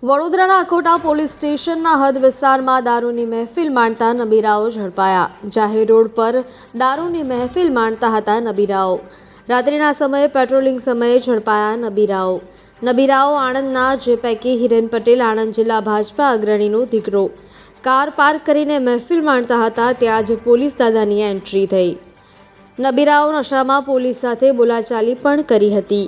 વડોદરાના અકોટા પોલીસ સ્ટેશનના હદ વિસ્તારમાં દારૂની મહેફિલ માણતા નબીરાઓ ઝડપાયા। જાહેર રોડ પર દારૂની મહેફિલ માણતા હતા નબીરાઓ। રાત્રિના સમયે પેટ્રોલિંગ સમયે ઝડપાયા નબીરાઓ આણંદના, જે પૈકી હિરેન પટેલ આણંદ જિલ્લા ભાજપા અગ્રણીનો દીકરો કાર પાર્ક કરીને મહેફિલ માણતા હતા, ત્યાં જ પોલીસ દાદાની એન્ટ્રી થઈ। નબીરાઓ નશામાં પોલીસ સાથે બોલાચાલી પણ કરી હતી।